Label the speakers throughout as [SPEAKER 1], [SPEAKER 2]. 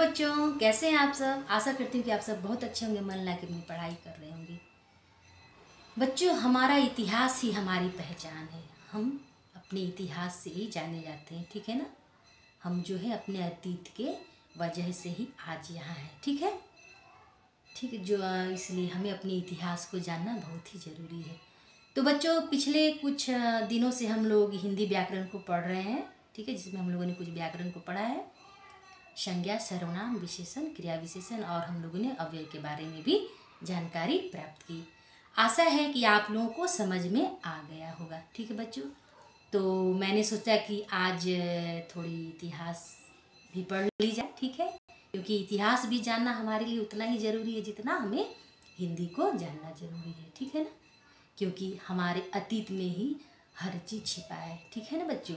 [SPEAKER 1] बच्चों, कैसे हैं आप सब। आशा करती हूँ कि आप सब बहुत अच्छे होंगे, मन लगा के अपनी पढ़ाई कर रहे होंगे। बच्चों, हमारा इतिहास ही हमारी पहचान है। हम अपने इतिहास से ही जाने जाते हैं, ठीक है ना। हम जो है अपने अतीत के वजह से ही आज यहाँ हैं, ठीक है। ठीक है, जो इसलिए हमें अपने इतिहास को जानना बहुत ही ज़रूरी है। तो बच्चों, पिछले कुछ दिनों से हम लोग हिंदी व्याकरण को पढ़ रहे हैं, ठीक है, जिसमें हम लोगों ने कुछ व्याकरण को पढ़ा है। संज्ञा, सर्वनाम, विशेषण, क्रिया विशेषण और हम लोगों ने अव्यय के बारे में भी जानकारी प्राप्त की। आशा है कि आप लोगों को समझ में आ गया होगा, ठीक है बच्चों। तो मैंने सोचा कि आज थोड़ी इतिहास भी पढ़ ली जाए, ठीक है, क्योंकि इतिहास भी जानना हमारे लिए उतना ही ज़रूरी है जितना हमें हिंदी को जानना ज़रूरी है, ठीक है ना, क्योंकि हमारे अतीत में ही हर चीज़ छिपा है, ठीक है ना बच्चों।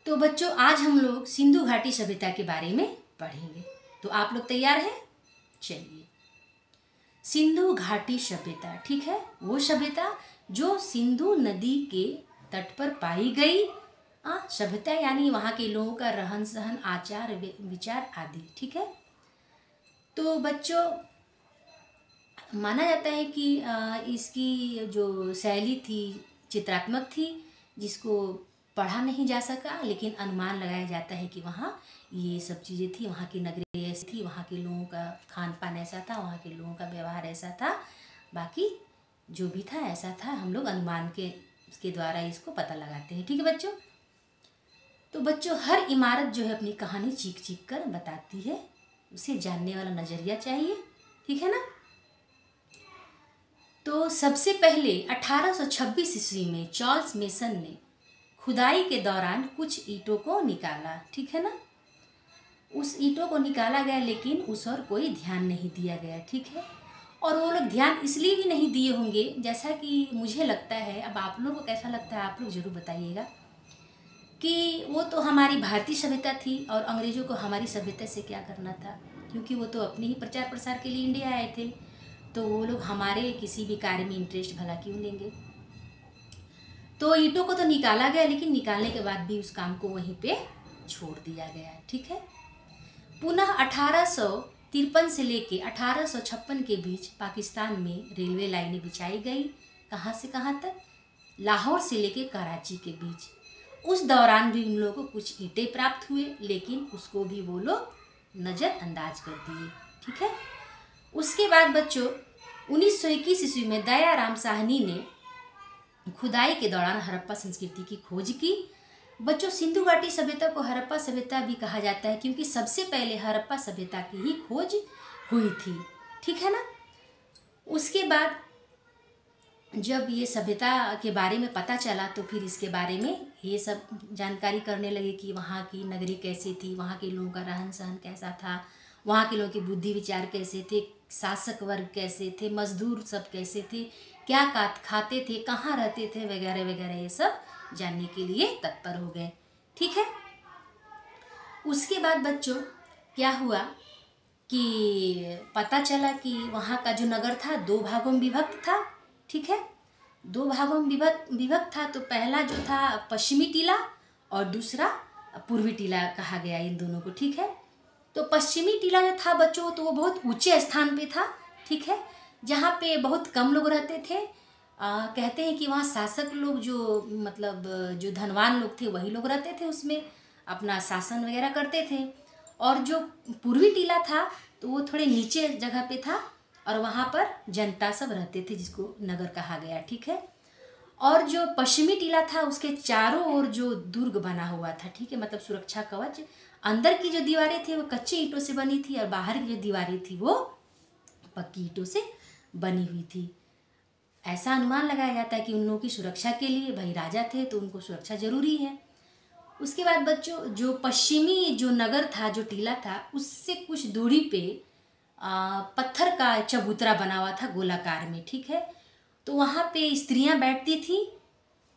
[SPEAKER 1] तो बच्चों, आज हम लोग सिंधु घाटी सभ्यता के बारे में पढ़ेंगे। तो आप लोग तैयार हैं? चलिए, सिंधु घाटी सभ्यता, ठीक है, वो सभ्यता जो सिंधु नदी के तट पर पाई गई सभ्यता, यानी वहाँ के लोगों का रहन सहन, आचार विचार आदि, ठीक है। तो बच्चों, माना जाता है कि इसकी जो शैली थी चित्रात्मक थी, जिसको पढ़ा नहीं जा सका, लेकिन अनुमान लगाया जाता है कि वहाँ ये सब चीज़ें थी। वहाँ की नगरी ऐसी थी, वहाँ के लोगों का खान पान ऐसा था, वहाँ के लोगों का व्यवहार ऐसा था, बाकी जो भी था ऐसा था। हम लोग अनुमान के उसके द्वारा इसको पता लगाते हैं, ठीक है बच्चों। तो बच्चों, हर इमारत जो है अपनी कहानी चीख चीख कर बताती है, उसे जानने वाला नज़रिया चाहिए, ठीक है ना। तो सबसे पहले 1826 ईस्वी में चार्ल्स मेसन ने खुदाई के दौरान कुछ ईंटों को निकाला, ठीक है ना। उस ईंटों को निकाला गया, लेकिन उस और कोई ध्यान नहीं दिया गया, ठीक है। और वो लोग ध्यान इसलिए भी नहीं दिए होंगे, जैसा कि मुझे लगता है। अब आप लोगों को कैसा लगता है, आप लोग ज़रूर बताइएगा। कि वो तो हमारी भारतीय सभ्यता थी और अंग्रेज़ों को हमारी सभ्यता से क्या करना था, क्योंकि वो तो अपने ही प्रचार प्रसार के लिए इंडिया आए थे। तो वो लोग हमारे किसी भी कार्य में इंटरेस्ट भला क्यों लेंगे। तो ईंटों को तो निकाला गया, लेकिन निकालने के बाद भी उस काम को वहीं पे छोड़ दिया गया, ठीक है। पुनः 1853 से लेके 1856 के बीच पाकिस्तान में रेलवे लाइनें बिछाई गई। कहाँ से कहाँ तक? लाहौर से लेके कराची के बीच। उस दौरान भी उन लोगों को कुछ ईंटें प्राप्त हुए, लेकिन उसको भी वो लोग नज़रअंदाज कर दिए, ठीक है। उसके बाद बच्चों, 1921 ईस्वी में दयाराम साहनी ने खुदाई के दौरान हड़प्पा संस्कृति की खोज की। बच्चों, सिंधु घाटी सभ्यता को हड़प्पा सभ्यता भी कहा जाता है, क्योंकि सबसे पहले हड़प्पा सभ्यता की ही खोज हुई थी, ठीक है ना। उसके बाद जब ये सभ्यता के बारे में पता चला, तो फिर इसके बारे में ये सब जानकारी करने लगे कि वहाँ की नगरी कैसी थी, वहाँ के लोगों का रहन सहन कैसा था, वहाँ के लोगों के बुद्धि विचार कैसे थे, शासक वर्ग कैसे थे, मजदूर सब कैसे थे, क्या खाते थे, कहाँ रहते थे, वगैरह वगैरह, ये सब जानने के लिए तत्पर हो गए, ठीक है। उसके बाद बच्चों क्या हुआ कि पता चला कि वहाँ का जो नगर था 2 भागों में विभक्त था, ठीक है। 2 भागों में विभक्त था। तो पहला जो था पश्चिमी टीला और दूसरा पूर्वी टीला कहा गया इन दोनों को, ठीक है। तो पश्चिमी टीला जो था बच्चों, तो वो बहुत ऊंचे स्थान पे था, ठीक है, जहाँ पे बहुत कम लोग रहते थे। कहते हैं कि वहाँ शासक लोग जो मतलब जो धनवान लोग थे वही लोग रहते थे, उसमें अपना शासन वगैरह करते थे। और जो पूर्वी टीला था तो वो थोड़े नीचे जगह पे था, और वहाँ पर जनता सब रहते थे, जिसको नगर कहा गया, ठीक है। और जो पश्चिमी टीला था उसके चारों ओर जो दुर्ग बना हुआ था, ठीक है, मतलब सुरक्षा कवच। अंदर की जो दीवारें थी वो कच्चे ईंटों से बनी थी, और बाहर की जो दीवारें थी वो पक्की ईंटों से बनी हुई थी। ऐसा अनुमान लगाया जाता है कि उन लोगों की सुरक्षा के लिए, भाई राजा थे तो उनको सुरक्षा जरूरी है। उसके बाद बच्चों, जो पश्चिमी जो नगर था, जो टीला था, उससे कुछ दूरी पे पत्थर का चबूतरा बना हुआ था गोलाकार में, ठीक है। तो वहाँ पे स्त्रियाँ बैठती थी,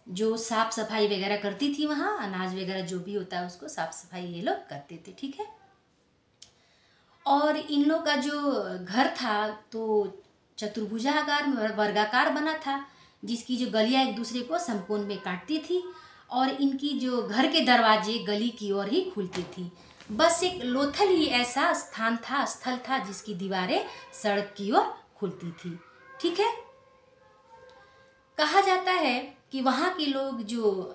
[SPEAKER 1] जो साफ सफाई वगैरह करती थी, वहाँ अनाज वगैरह जो भी होता है उसको साफ सफाई ये लोग करते थे, ठीक है। और इन लोग का जो घर था तो चतुर्भुजाकार में वर्गाकार बना था, जिसकी जो गलियाँ एक दूसरे को समकोण में काटती थी, और इनकी जो घर के दरवाजे गली की ओर ही खुलती थी। बस एक लोथल ही ऐसा स्थान था, स्थल था, जिसकी दीवारें सड़क की ओर खुलती थी। ठीक है। कहा जाता है कि वहाँ के लोग जो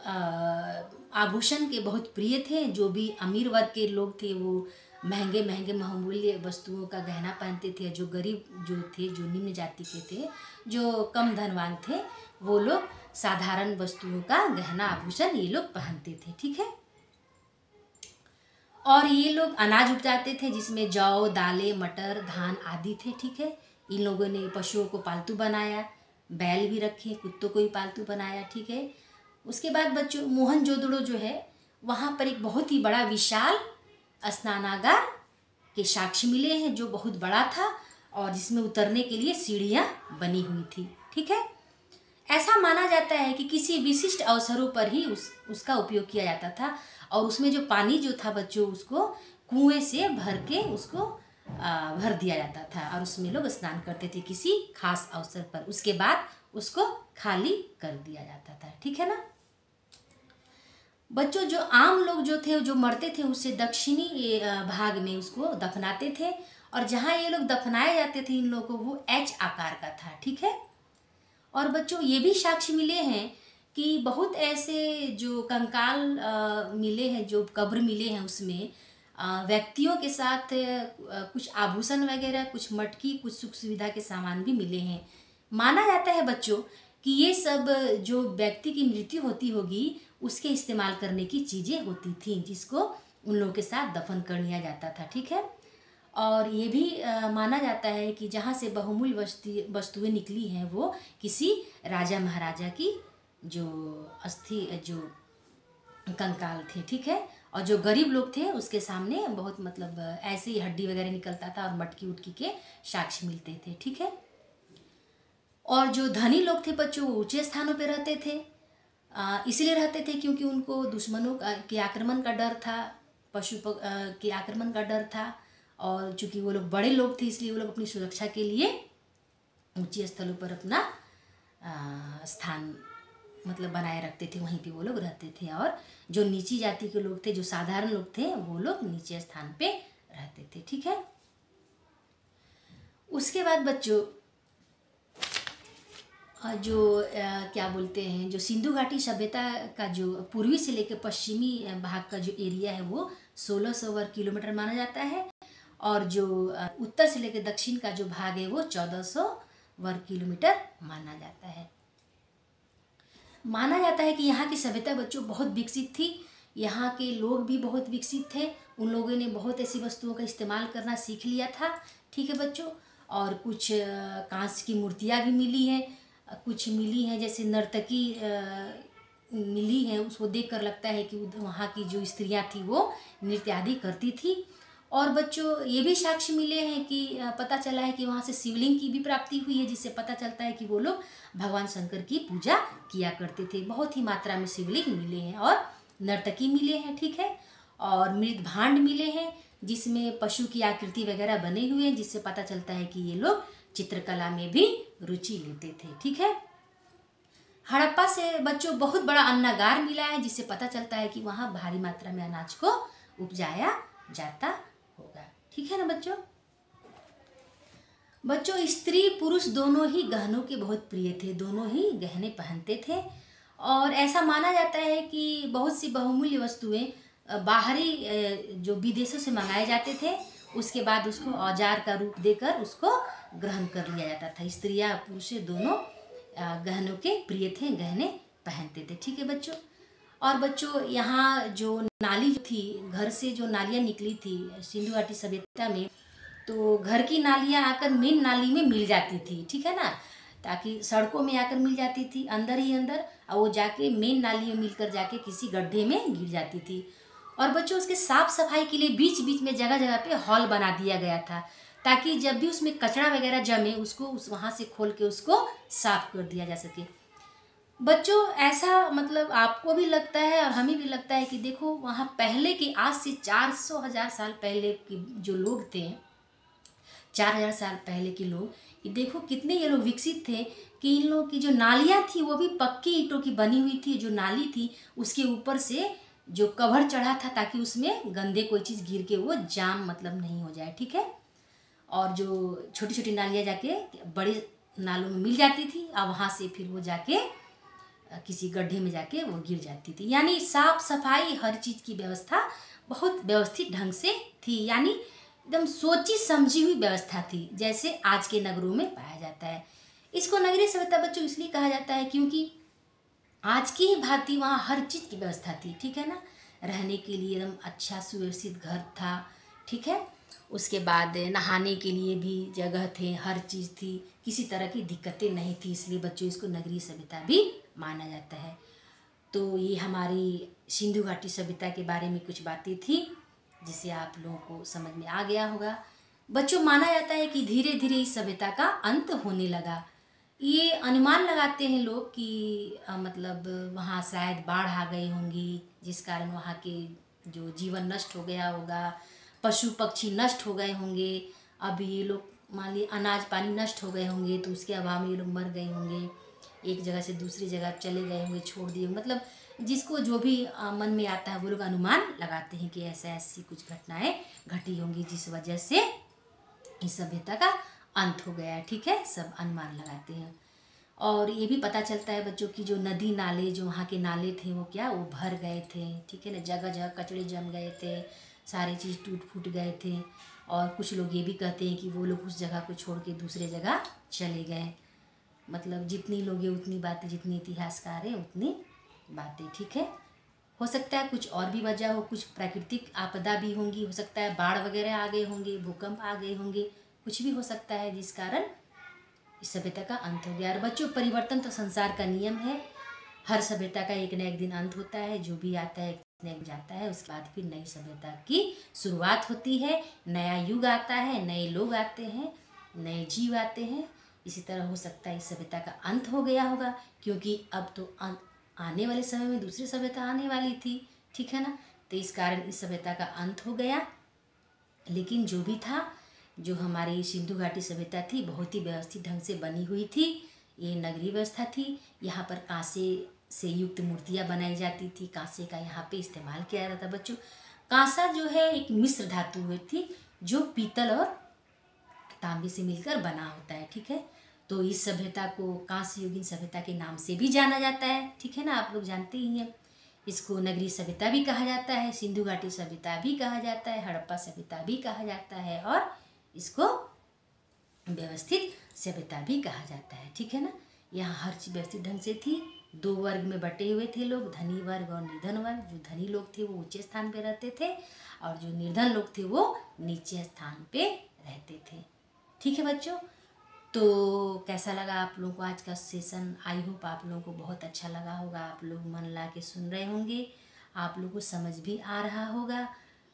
[SPEAKER 1] आभूषण के बहुत प्रिय थे, जो भी अमीर वर्ग के लोग थे वो महंगे महंगे बहुमूल्य वस्तुओं का गहना पहनते थे। जो गरीब जो थे, जो निम्न जाति के थे, जो कम धनवान थे, वो लोग साधारण वस्तुओं का गहना आभूषण ये लोग पहनते थे। ठीक है। और ये लोग अनाज उपजाते थे, जिसमें जौ, दालें, मटर, धान आदि थे। ठीक है। इन लोगों ने पशुओं को पालतू बनाया, बैल भी रखे, कुत्तों को भी पालतू बनाया। ठीक है। उसके बाद बच्चों, मोहनजोदड़ो जो है, वहाँ पर एक बहुत ही बड़ा विशाल स्नानागार के साक्ष्य मिले हैं, जो बहुत बड़ा था और जिसमें उतरने के लिए सीढ़ियाँ बनी हुई थी। ठीक है। ऐसा माना जाता है कि किसी विशिष्ट अवसरों पर ही उसका उपयोग किया जाता था, और उसमें जो पानी जो था बच्चों, उसको कुएं से भर के उसको भर दिया जाता था, और उसमें लोग स्नान करते थे किसी खास अवसर पर। उसके बाद उसको खाली कर दिया जाता था। ठीक है ना बच्चों। जो आम लोग जो थे, जो मरते थे, उससे दक्षिणी भाग में उसको दफनाते थे, और जहाँ ये लोग दफनाए जाते थे इन लोगों को, वो एच आकार का था। ठीक है। और बच्चों, ये भी साक्ष्य मिले हैं कि बहुत ऐसे जो कंकाल मिले हैं, जो कब्र मिले हैं, उसमें व्यक्तियों के साथ कुछ आभूषण वगैरह, कुछ मटकी, कुछ सुख सुविधा के सामान भी मिले हैं। माना जाता है बच्चों कि ये सब जो व्यक्ति की मृत्यु होती होगी, उसके इस्तेमाल करने की चीज़ें होती थी, जिसको उन लोगों के साथ दफन कर लिया जाता था। ठीक है। और ये भी माना जाता है कि जहाँ से बहुमूल्य वस्तुएं निकली हैं, वो किसी राजा महाराजा की जो अस्थि जो कंकाल थे। ठीक है। और जो गरीब लोग थे, उसके सामने बहुत मतलब ऐसे ही हड्डी वगैरह निकलता था, और मटकी उटकी के साक्ष्य मिलते थे। ठीक है। और जो धनी लोग थे बच्चों, वो ऊंचे स्थानों पे रहते थे। इसलिए रहते थे क्योंकि उनको दुश्मनों के आक्रमण का डर था, के आक्रमण का डर था, और चूंकि वो लोग बड़े लोग थे, इसलिए वो लोग अपनी सुरक्षा के लिए ऊंचे स्थलों पर अपना स्थान मतलब बनाए रखते थे, वहीं पे वो लोग रहते थे। और जो नीची जाति के लोग थे, जो साधारण लोग थे, वो लोग नीचे स्थान पे रहते थे। ठीक है। उसके बाद बच्चों, जो क्या बोलते हैं, जो सिंधु घाटी सभ्यता का जो पूर्वी से लेकर पश्चिमी भाग का जो एरिया है, वो 1600 वर्ग किलोमीटर माना जाता है, और जो उत्तर से लेकर दक्षिण का जो भाग है, वो 1400 वर्ग किलोमीटर माना जाता है। माना जाता है कि यहाँ की सभ्यता बच्चों बहुत विकसित थी। यहाँ के लोग भी बहुत विकसित थे। उन लोगों ने बहुत ऐसी वस्तुओं का इस्तेमाल करना सीख लिया था। ठीक है बच्चों। और कुछ कांस्य की मूर्तियाँ भी मिली हैं, कुछ मिली हैं, जैसे नर्तकी मिली है, उसको देखकर लगता है कि वहाँ की जो स्त्रियाँ थी वो नृत्य आदि करती थी। और बच्चों, ये भी साक्ष्य मिले हैं कि पता चला है कि वहाँ से शिवलिंग की भी प्राप्ति हुई है, जिससे पता चलता है कि वो लोग भगवान शंकर की पूजा किया करते थे। बहुत ही मात्रा में शिवलिंग मिले हैं, और नर्तकी मिले हैं। ठीक है। और मृत भांड मिले हैं, जिसमें पशु की आकृति वगैरह बने हुए हैं, जिससे पता चलता है कि ये लोग चित्रकला में भी रुचि लेते थे। ठीक है। हड़प्पा से बच्चों बहुत बड़ा अन्नागार मिला है, जिससे पता चलता है कि वहाँ भारी मात्रा में अनाज को उपजाया जाता होगा। ठीक है ना बच्चों। बच्चों, स्त्री पुरुष दोनों ही गहनों के बहुत प्रिय थे, दोनों ही गहने पहनते थे। और ऐसा माना जाता है कि बहुत सी बहुमूल्य वस्तुएं बाहरी जो विदेशों से मंगाए जाते थे, उसके बाद उसको औजार का रूप देकर उसको ग्रहण कर लिया जाता था। स्त्रियां पुरुष दोनों गहनों के प्रिय थे, गहने पहनते थे। ठीक है बच्चों। और बच्चों, यहाँ जो नाली थी, घर से जो नालियाँ निकली थी सिंधु घाटी सभ्यता में, तो घर की नालियाँ आकर मेन नाली में मिल जाती थी। ठीक है ना। ताकि सड़कों में आकर मिल जाती थी अंदर ही अंदर, और वो जाके मेन नाली में मिलकर जाके किसी गड्ढे में गिर जाती थी। और बच्चों, उसके साफ सफाई के लिए बीच बीच में जगह जगह पे हॉल बना दिया गया था, ताकि जब भी उसमें कचरा वगैरह जमे, उसको वहाँ से खोल के उसको साफ कर दिया जा सके। बच्चों, ऐसा मतलब आपको भी लगता है और हमें भी लगता है कि देखो, वहाँ पहले के आज से 400,000 साल पहले के जो लोग थे, 4000 साल पहले के लोग, कि देखो कितने ये लोग विकसित थे, कि इन लोगों की जो नालियाँ थी वो भी पक्की ईंटों की बनी हुई थी। जो नाली थी उसके ऊपर से जो कवर चढ़ा था ताकि उसमें गंदे कोई चीज़ गिर के वो जाम मतलब नहीं हो जाए, ठीक है। और जो छोटी छोटी नालियाँ जाके बड़े नालों में मिल जाती थी और वहाँ से फिर वो जाके किसी गड्ढे में जाके वो गिर जाती थी। यानी साफ सफाई हर चीज़ की व्यवस्था बहुत व्यवस्थित ढंग से थी, यानी एकदम सोची समझी हुई व्यवस्था थी, जैसे आज के नगरों में पाया जाता है। इसको नगरीय सभ्यता बच्चों इसलिए कहा जाता है क्योंकि आज की ही भांति वहाँ हर चीज़ की व्यवस्था थी, ठीक है ना। रहने के लिए एकदम अच्छा सुव्यवस्थित घर था, ठीक है। उसके बाद नहाने के लिए भी जगह थे, हर चीज़ थी, किसी तरह की दिक्कतें नहीं थी, इसलिए बच्चों इसको नगरीय सभ्यता भी माना जाता है। तो ये हमारी सिंधु घाटी सभ्यता के बारे में कुछ बातें थी जिसे आप लोगों को समझ में आ गया होगा। बच्चों, माना जाता है कि धीरे धीरे इस सभ्यता का अंत होने लगा। ये अनुमान लगाते हैं लोग कि मतलब वहाँ शायद बाढ़ आ गई होंगी, जिस कारण वहाँ के जो जीवन नष्ट हो गया होगा, पशु पक्षी नष्ट हो गए होंगे। अब ये लोग मान लीजिए अनाज पानी नष्ट हो गए होंगे तो उसके अभाव में ये लोग मर गए होंगे, एक जगह से दूसरी जगह चले गए होंगे, छोड़ दिए होंगे। मतलब जिसको जो भी मन में आता है वो लोग अनुमान लगाते हैं कि ऐसा ऐसी कुछ घटनाएं घटी होंगी जिस वजह से इस सभ्यता का अंत हो गया है, ठीक है। सब अनुमान लगाते हैं। और ये भी पता चलता है बच्चों की जो नदी नाले, जो वहाँ के नाले थे वो क्या वो भर गए थे, ठीक है ना। जगह जगह कचड़े जम गए थे, सारी चीज़ टूट फूट गए थे। और कुछ लोग ये भी कहते हैं कि वो लोग उस जगह को छोड़ के दूसरे जगह चले गए। मतलब जितनी लोग हैं उतनी बातें, जितनी इतिहासकार है उतनी बातें, ठीक है। हो सकता है कुछ और भी वजह हो, कुछ प्राकृतिक आपदा भी होंगी, हो सकता है बाढ़ वगैरह आ गए होंगे, भूकंप आ गए होंगे, कुछ भी हो सकता है जिस कारण इस सभ्यता का अंत हो गया। और बच्चों, परिवर्तन तो संसार का नियम है, हर सभ्यता का एक न एक दिन अंत होता है, जो भी आता है एक न एक जाता है, उसके बाद फिर नई सभ्यता की शुरुआत होती है, नया युग आता है, नए लोग आते हैं, नए जीव आते हैं। इसी तरह हो सकता है इस सभ्यता का अंत हो गया होगा, क्योंकि अब तो आने वाले समय में दूसरी सभ्यता आने वाली थी, ठीक है ना। तो इस कारण इस सभ्यता का अंत हो गया। लेकिन जो भी था, जो हमारी सिंधु घाटी सभ्यता थी बहुत ही व्यवस्थित ढंग से बनी हुई थी। ये नगरीय व्यवस्था थी। यहाँ पर कांसे से युक्त मूर्तियाँ बनाई जाती थी, कांसे का यहाँ पे इस्तेमाल किया जाता था। बच्चों, कांसा जो है एक मिश्र धातु हुई थी जो पीतल और तांबे से मिलकर बना होता है, ठीक है। तो इस सभ्यता को कांस्य युगीन सभ्यता के नाम से भी जाना जाता है, ठीक है ना। आप लोग जानते ही हैं। इसको नगरीय सभ्यता भी कहा जाता है, सिंधु घाटी सभ्यता भी कहा जाता है, हड़प्पा सभ्यता भी कहा जाता है, और इसको व्यवस्थित सभ्यता भी कहा जाता है, ठीक है ना। यहाँ हर चीज़ व्यवस्थित ढंग से थी। दो वर्ग में बटे हुए थे लोग, धनी वर्ग और निर्धन वर्ग। जो धनी लोग थे वो ऊंचे स्थान पे रहते थे और जो निर्धन लोग थे वो नीचे स्थान पे रहते थे, ठीक है बच्चों। तो कैसा लगा आप लोगों को आज का सेशन? आई होप आप लोगों को बहुत अच्छा लगा होगा, आप लोग मन ला के सुन रहे होंगे, आप लोगों को समझ भी आ रहा होगा।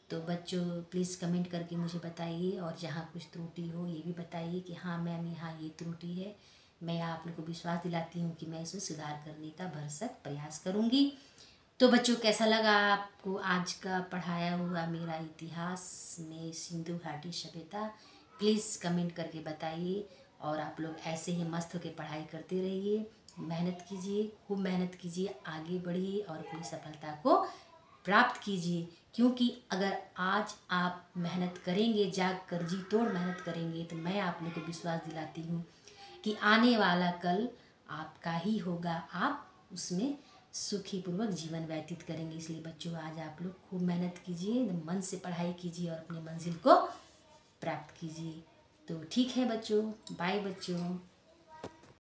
[SPEAKER 1] तो बच्चों प्लीज़ कमेंट करके मुझे बताइए, और जहाँ कुछ त्रुटि हो ये भी बताइए कि हाँ मैम यहाँ ये त्रुटि है। मैं आप लोग को विश्वास दिलाती हूँ कि मैं इसे सुधार करने का भरसक प्रयास करूँगी। तो बच्चों, कैसा लगा आपको आज का पढ़ाया हुआ मेरा इतिहास में सिंधु घाटी सभ्यता? प्लीज़ कमेंट करके बताइए। और आप लोग ऐसे ही मस्त होकर पढ़ाई करते रहिए, मेहनत कीजिए, खूब मेहनत कीजिए, आगे बढ़िए और अपनी सफलता को प्राप्त कीजिए। क्योंकि अगर आज आप मेहनत करेंगे, जाग कर जी तोड़ मेहनत करेंगे, तो मैं आप लोग को विश्वास दिलाती हूँ कि आने वाला कल आपका ही होगा। आप उसमें सुखीपूर्वक जीवन व्यतीत करेंगे। इसलिए बच्चों, आज आप लोग खूब मेहनत कीजिए, मन से पढ़ाई कीजिए और अपनी मंजिल को प्राप्त कीजिए। तो ठीक है बच्चों, बाय बच्चों।